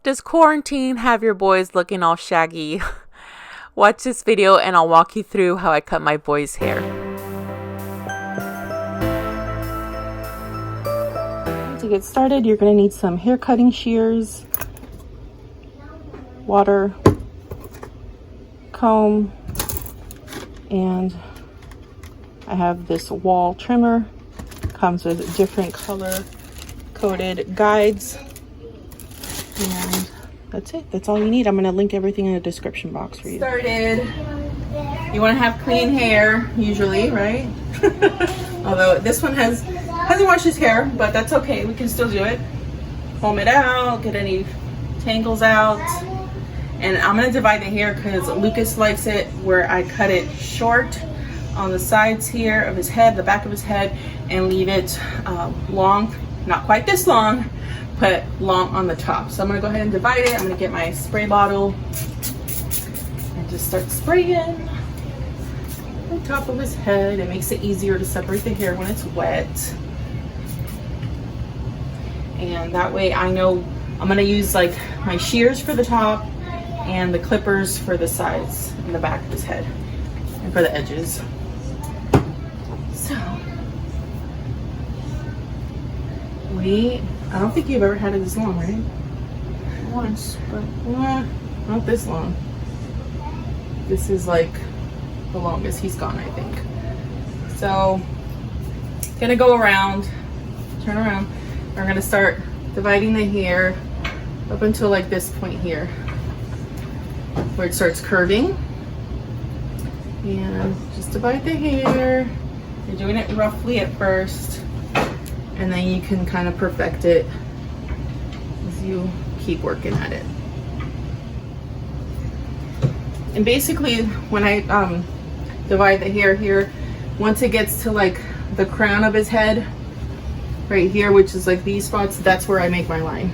Does quarantine have your boys looking all shaggy? Watch this video and I'll walk you through how I cut my boy's hair. To get started, you're going to need some hair cutting shears, water, comb, and I have this wall trimmer. Comes with different color coded guides, and that's it. That's all you need. I'm going to link everything in the description box for you. Started. You want to have clean hair usually, right? Although this one hasn't washed his hair, but that's okay. We can still do it. Comb it out, get any tangles out. And I'm going to divide the hair because Lucas likes it where I cut it short on the sides here of his head, the back of his head, and leave it long, not quite this long, but long on the top. So I'm going to go ahead and divide it. I'm going to get my spray bottle and just start spraying the top of his head. It makes it easier to separate the hair when it's wet. And that way I know I'm going to use like my shears for the top and the clippers for the sides and the back of his head and for the edges. So I don't think you've ever had it this long, right? Once, but not this long. This is like the longest he's gone, I think. So gonna go around, turn around. We're gonna start dividing the hair up until like this point here where it starts curving, and just divide the hair. You're doing it roughly at first, and then you can kind of perfect it as you keep working at it. And basically when I divide the hair here, once it gets to like the crown of his head right here, which is like these spots, that's where I make my line,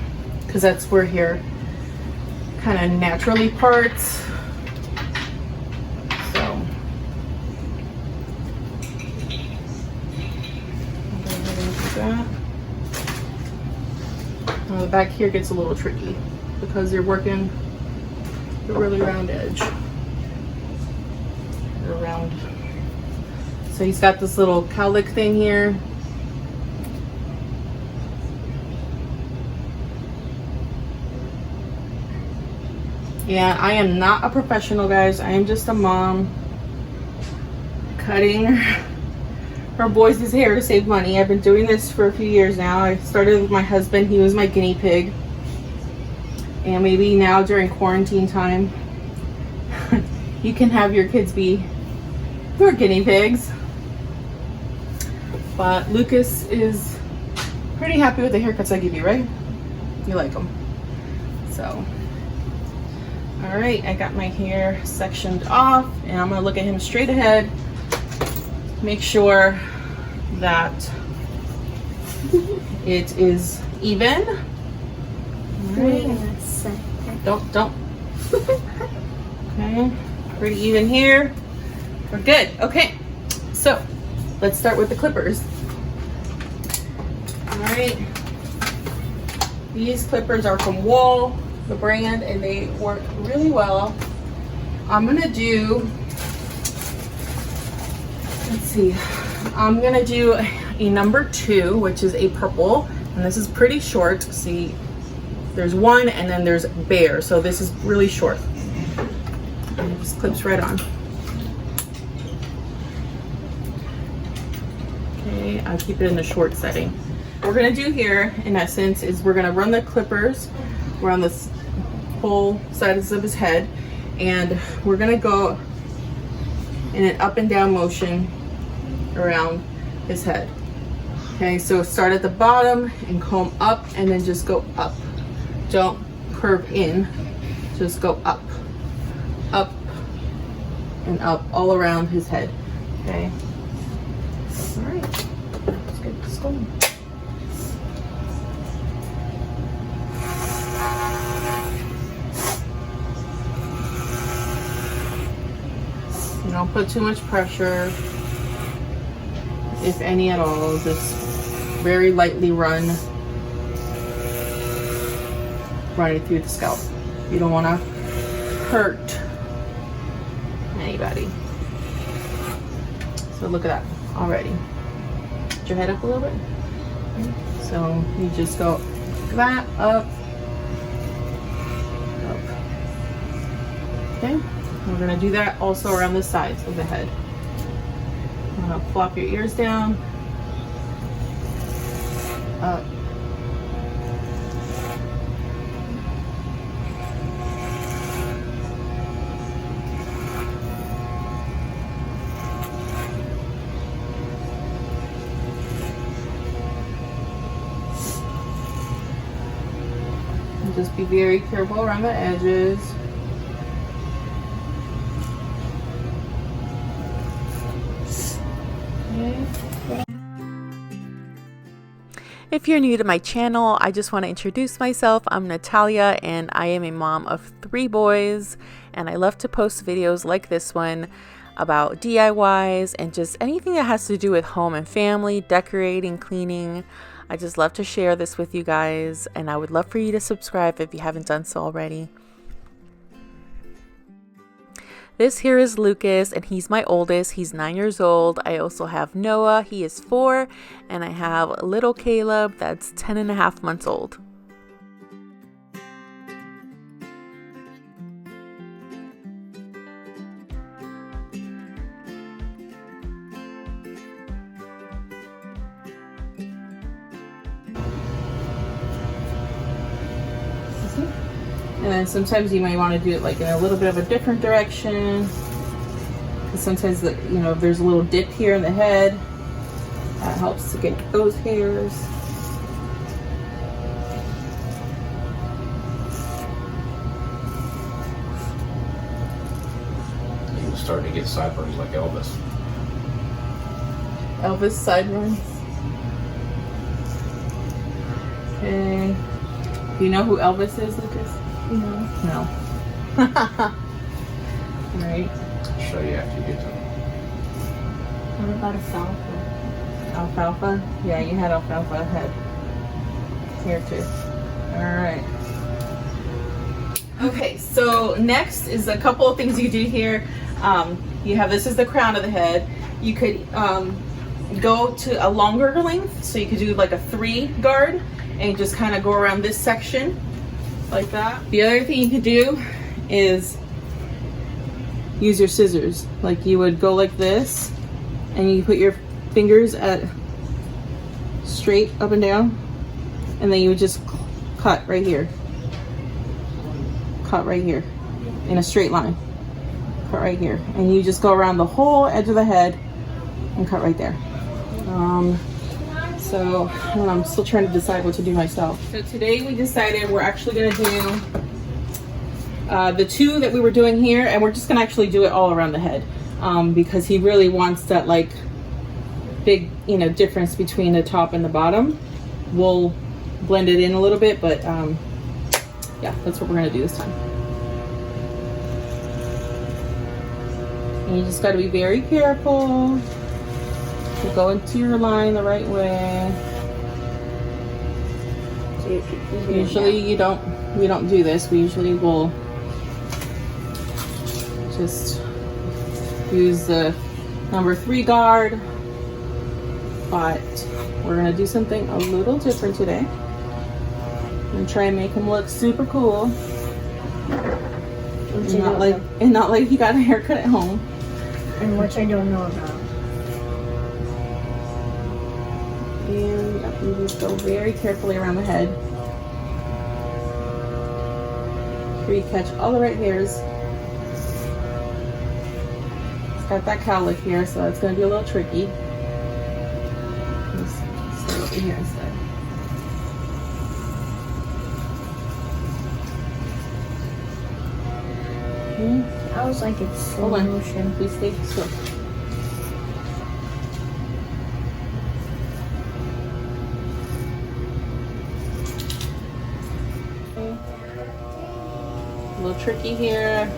because that's where hair kind of naturally parts. So that. The back here gets a little tricky because you're working the really round edge. Around. So he's got this little cowlick thing here. Yeah, I am not a professional, guys. I am just a mom cutting her boys' hair to save money. I've been doing this for a few years now. I started with my husband. He was my guinea pig. And maybe now during quarantine time, you can have your kids be your guinea pigs. But Lucas is pretty happy with the haircuts I give you, right? You like them. So, all right, I got my hair sectioned off, and I'm gonna look at him straight ahead. Make sure that it is even. Wait a second. Don't. Okay, pretty even here. We're good. Okay, so let's start with the clippers. All right, these clippers are from Wall, the brand, and they work really well. I'm gonna do, let's see, I'm gonna do a number 2, which is a purple, and this is pretty short. See, there's one and then there's bare, so this is really short. And it just clips right on. Okay, I'll keep it in the short setting. What we're gonna do here, in essence, is we're gonna run the clippers around this whole sides of his head, and we're gonna go in an up and down motion around his head. Okay, so start at the bottom and comb up, and then just go up. Don't curve in, just go up, up, and up all around his head. Okay, all right, let's get this going. Don't put too much pressure, if any at all. Just very lightly run running through the scalp. You don't want to hurt anybody. So look at that already. Put your head up a little bit. So you just go that up. Okay, we're gonna do that also around the sides of the head. I'm gonna flop your ears down, up. And just be very careful around the edges. If you're new to my channel, I just want to introduce myself. I'm Natalia and I am a mom of 3 boys, and I love to post videos like this one about DIYs and just anything that has to do with home and family, decorating, cleaning. I just love to share this with you guys, and I would love for you to subscribe if you haven't done so already. This here is Lucas, and he's my oldest. He's 9 years old. I also have Noah, he is 4, and I have little Caleb, that's 10.5 months old. And then sometimes you might want to do it like in a little bit of a different direction. Because sometimes, there's a little dip here in the head. That helps to get those hairs. You're starting to get sideburns like Elvis. Elvis sideburns. Okay. Do you know who Elvis is, Lucas? No. Alright. I'll show you after you get done. What about alfalfa? Alfalfa? Yeah, you had alfalfa head. Here too. Alright. Okay, so next is a couple of things you do here. You have, this is the crown of the head. You could go to a longer length, so you could do like a 3 guard and just kind of go around this section like that. The other thing you could do is use your scissors. Like you would go like this, and you put your fingers at straight up and down, and then you would just cut right here. Cut right here in a straight line. Cut right here, and you just go around the whole edge of the head and cut right there. So I'm still trying to decide what to do myself. So today we decided we're actually going to do the 2 that we were doing here, and we're just going to actually do it all around the head, because he really wants that like big difference between the top and the bottom. We'll blend it in a little bit, but yeah, that's what we're going to do this time. And you just got to be very careful to go into your line the right way. Usually we don't do this. We usually will just use the number 3 guard, but we're gonna do something a little different today and try and make him look super cool, and not like he got a haircut at home. And which I don't know about. And you just go very carefully around the head. Here you catch all the right hairs. It's got that cowlick here, so it's going to be a little tricky. Just stay over here instead. I was like, it's slow motion. Please stay still. A little tricky here.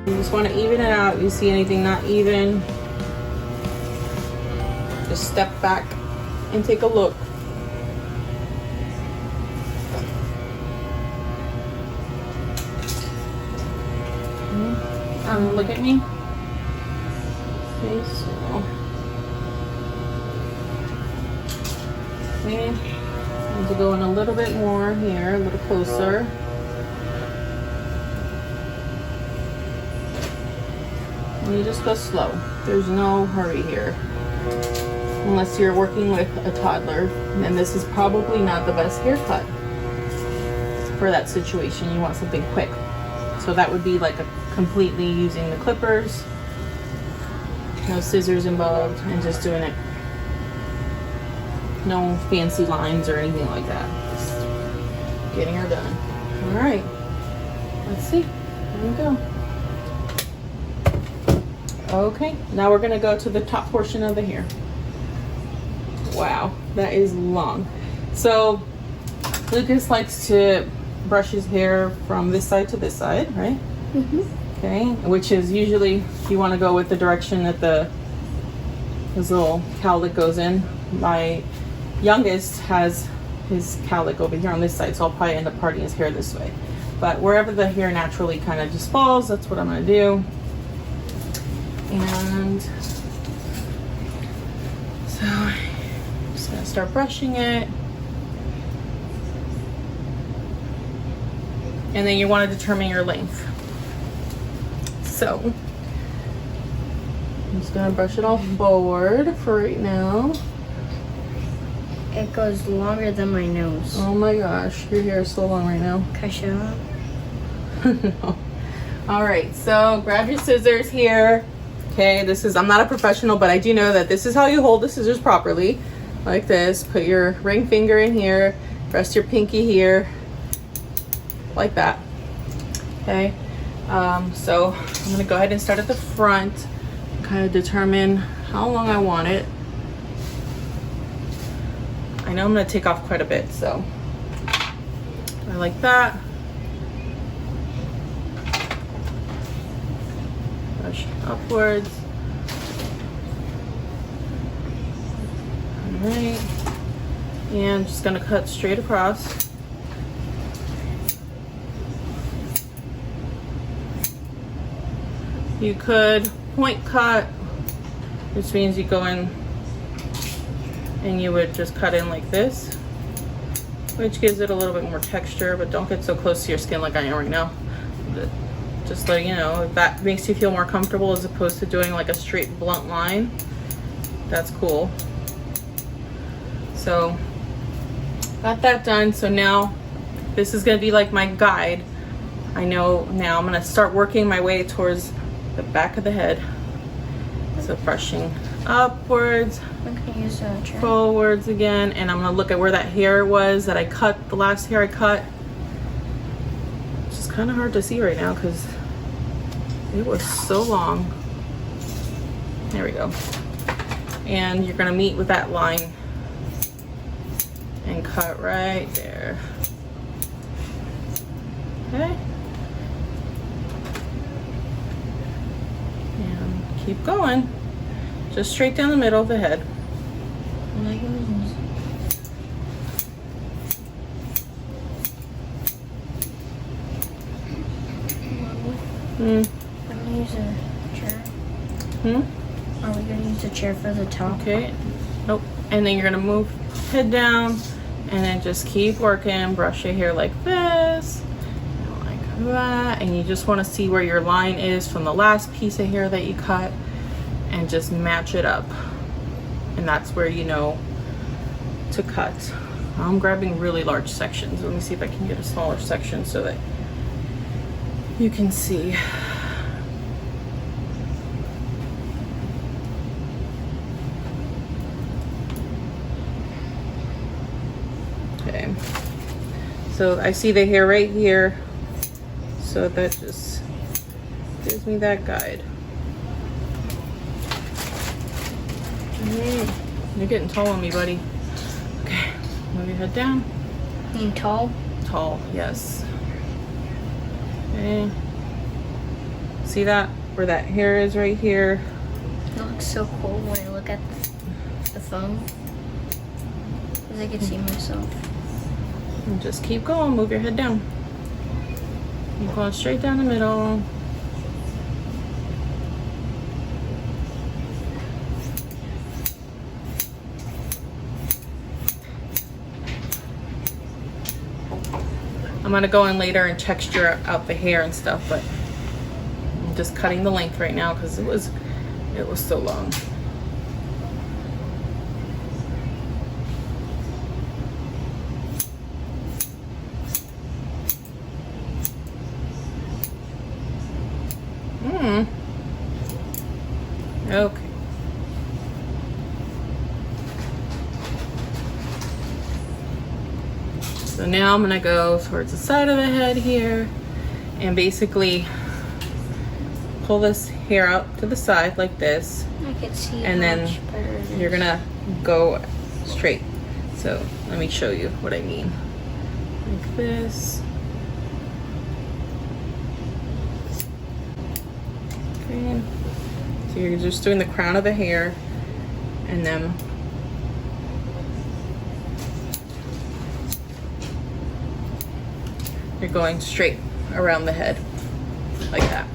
You just want to even it out. If you see anything not even, just step back and take a look. Look at me. Okay, so okay, need to go in a little bit more here, a little closer. And you just go slow. There's no hurry here. Unless you're working with a toddler, and this is probably not the best haircut for that situation. You want something quick. So that would be like a completely using the clippers, no scissors involved, and just doing it. No fancy lines or anything like that. Just getting her done. All right. Let's see. There we go. Okay, now we're gonna go to the top portion of the hair. Wow, that is long. So Lucas likes to brush his hair from this side to this side, right? Mm-hmm. Okay, which is usually you want to go with the direction that his little cowlick goes in. My youngest has his cowlick over here on this side, so I'll probably end up parting his hair this way. But wherever the hair naturally kind of just falls, that's what I'm gonna do. And so I'm just gonna start brushing it. And then you want to determine your length. So I'm just gonna brush it all forward for right now. It goes longer than my nose. Oh my gosh, your hair is so long right now. Can I show No. All right, so grab your scissors here. Okay, I'm not a professional, but I do know that this is how you hold the scissors properly. Like this. Put your ring finger in here, rest your pinky here, like that. Okay, so I'm gonna go ahead and start at the front, kind of determine how long I want it. I know I'm gonna take off quite a bit, so I like that. Brush upwards. All right, and just gonna cut straight across. You could point cut, which means you go in and you would just cut in like this, which gives it a little bit more texture, but don't get so close to your skin like I am right now. Just letting you know, if that makes you feel more comfortable as opposed to doing like a straight blunt line, that's cool. So got that done. So now this is gonna be like my guide. I know now I'm gonna start working my way towards the back of the head. So brushing upwards, I'm gonna use a chair. forwards again, and I'm gonna look at where that hair was that I cut, the last hair I cut. It's just kind of hard to see right now because it was so long. There we go. And you're gonna meet with that line and cut right there. Okay. And keep going. Just straight down the middle of the head. I'm gonna use a chair. Are we gonna use a chair for the top? Okay. Nope. And then you're gonna move head down and then just keep working. Brush your hair like this, like that. And you just wanna see where your line is from the last piece of hair that you cut and just match it up. And that's where you know to cut. I'm grabbing really large sections. Let me see if I can get a smaller section so that you can see. Okay, so I see the hair right here, so that just gives me that guide. You're getting tall on me, buddy. Okay, move your head down. You mean tall? Tall, yes. Okay. See that? Where that hair is right here. It looks so cool when I look at the phone. Because I can see myself. And just keep going. Move your head down. Keep going straight down the middle. I'm gonna go in later and texture out the hair and stuff, but I'm just cutting the length right now because it was so long. Okay. So now I'm gonna go towards the side of the head here and basically pull this hair out to the side like this. I can see and how then much better it is. you're gonna go straight. So let me show you what I mean. Like this. Okay. So you're just doing the crown of the hair and then you're going straight around the head like that.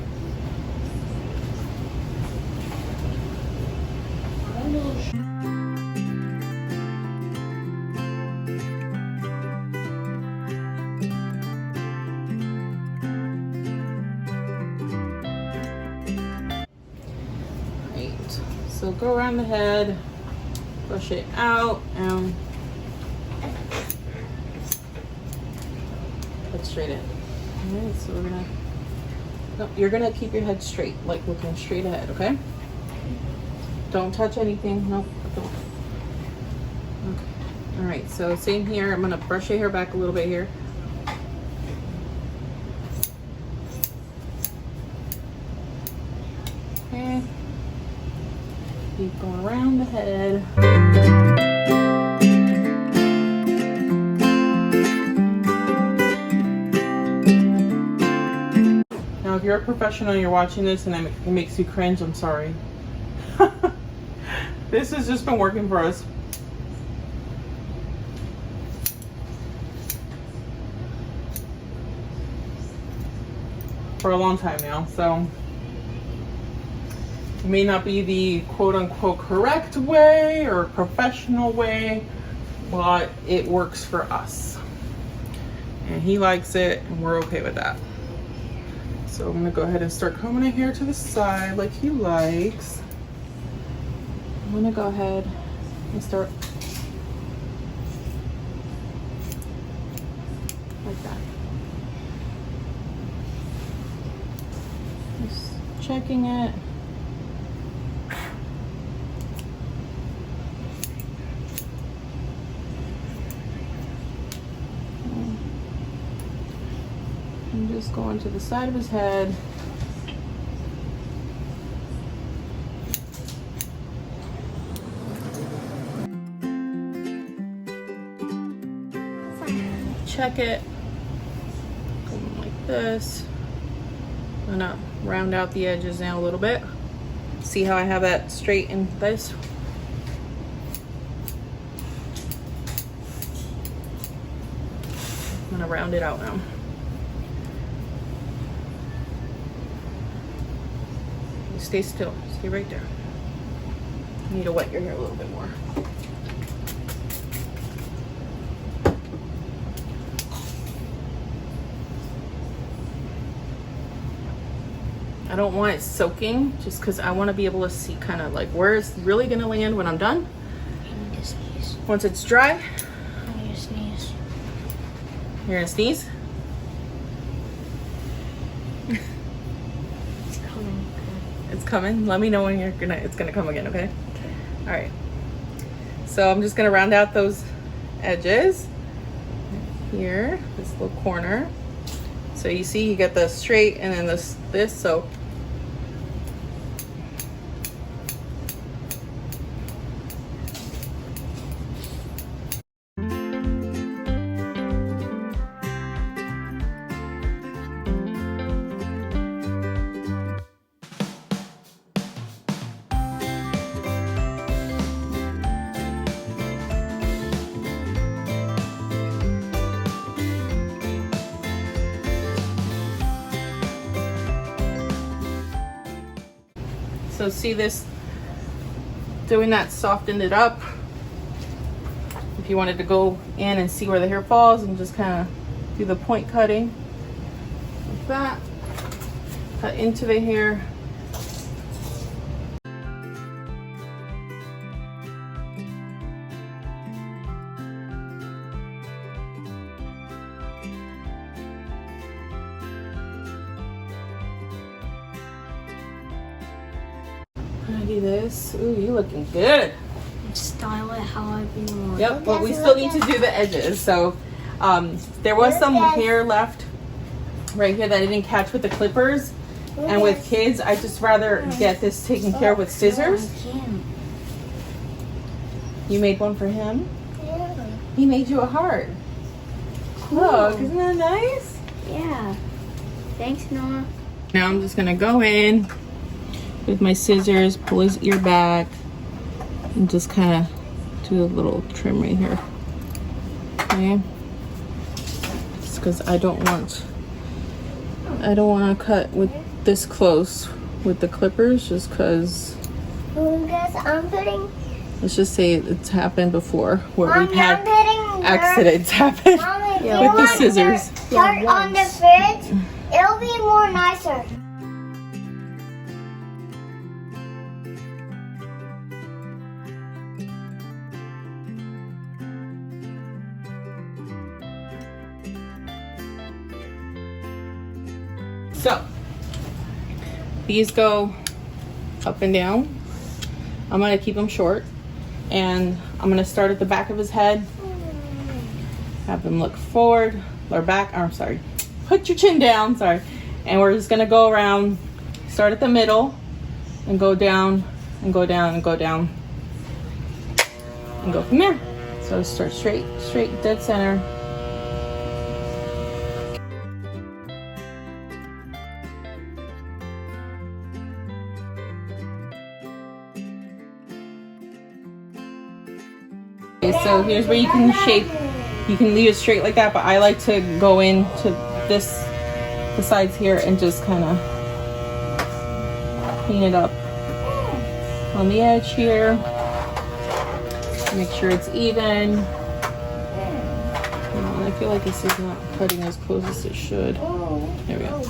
Right, so go around the head, brush it out, and head straight in. All right, so you're gonna keep your head straight, like looking straight ahead, okay? Don't touch anything, no, don't. Okay, all right, so same here. I'm gonna brush your hair back a little bit here. Okay, keep going around the head. Now, if you're a professional and you're watching this and it makes you cringe, I'm sorry. This has just been working for us. For a long time now, so it may not be the quote-unquote correct way or professional way, but it works for us. And he likes it, and we're okay with that. So I'm gonna go ahead and start combing the hair to the side like he likes. I'm gonna go ahead and start like that. Just checking it. I'm just going to the side of his head. Check it. Going like this. I'm gonna round out the edges now a little bit. See how I have that straight in place? I'm gonna round it out now. You stay still. Stay right there. You need to wet your hair a little bit more. I don't want it soaking just because I want to be able to see kind of like where it's really going to land when I'm done. I need to sneeze. Once it's dry, I need to sneeze. you're going to sneeze. It's coming. It's coming. Let me know when it's gonna come again, okay? All right. So I'm just gonna round out those edges here, this little corner. So you see you get the straight and then this, so So see this, doing that softened it up. If you wanted to go in and see where the hair falls and just kind of do the point cutting like that, cut into the hair. I do this. Ooh, you looking good. Style it how I want. Yep, but we still need to do the edges. So there was some hair left right here that I didn't catch with the clippers. And with kids, I just rather get this taken care of with scissors. You made one for him? Yeah. He made you a heart. Cool. Look, isn't that nice? Yeah. Thanks, Noah. Now I'm just gonna go in with my scissors, pull his ear back, and just kind of do a little trim right here. Okay. Just because I don't want to cut with this close with the clippers, just because. I'm putting. Let's just say it's happened before where Mom, we've had I'm putting accidents happen Mom, if with you the want scissors. the part on the fridge, it'll be more nicer. So these go up and down. I'm gonna keep them short, and I'm gonna start at the back of his head. Have them look forward or back. Or, I'm sorry. Put your chin down. Sorry. And we're just gonna go around. Start at the middle, and go down, and go down, and go down, and go from there. So start straight, dead center. Okay, so here's where you can shape. You can leave it straight like that, but I like to go into this, the sides here, and just kind of clean it up on the edge here. Make sure it's even. I feel like this is not cutting as close as it should. There we go.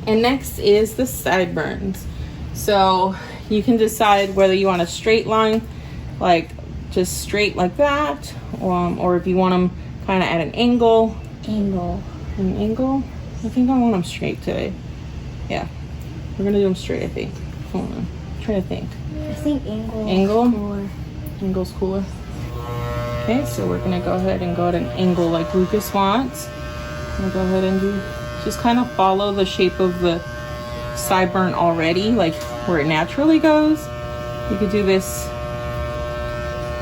And next is the sideburns. So you can decide whether you want a straight line, like just straight like that, or if you want them kind of at an angle. Angle. An angle? I think I want them straight today. Yeah, we're gonna do them straight, I think. Hold on, I'm trying to think. I think angle. Angle? Cooler. Angle's cooler. Okay, so we're gonna go ahead and go at an angle like Lucas wants. I'm gonna go ahead and do, just kind of follow the shape of the sideburn already, like where it naturally goes. You could do this,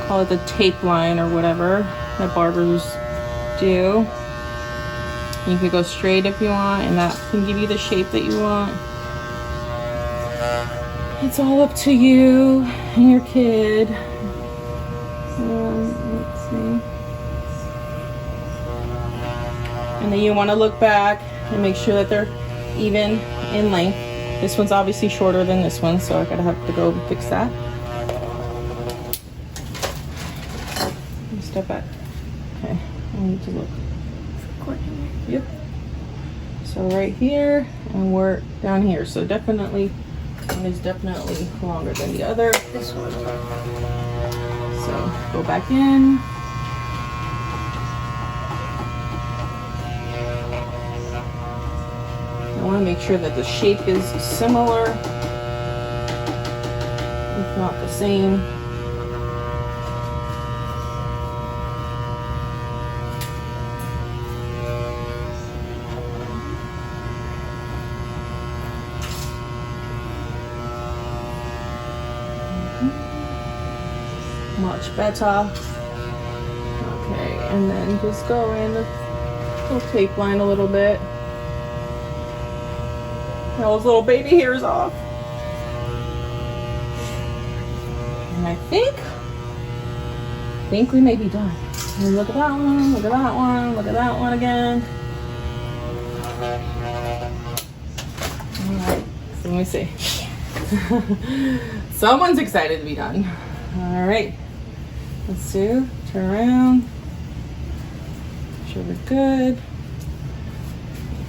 call it the tape line or whatever that barbers do. You could go straight if you want, and that can give you the shape that you want. It's all up to you and your kid. Let's see. And then you want to look back and make sure that they're even in length. This one's obviously shorter than this one, so I gotta have to go fix that. Step back. Okay, I need to look. Yep. So right here, and we're down here. So definitely, one is definitely longer than the other. This one. So go back in. I want to make sure that the shape is similar, if not the same. Much better. Okay, and then just go in the little tape line a little bit. Those little baby hairs off. And I think we may be done. And look at that one, look at that one, look at that one again. All right, so let me see. Someone's excited to be done. All right, let's do, turn around. Make sure we're good.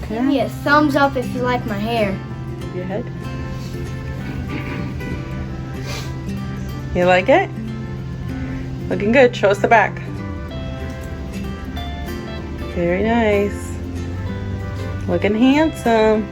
Okay. Give me a thumbs up if you like my hair. Your head. You like it? Looking good. Show us the back. Very nice. Looking handsome.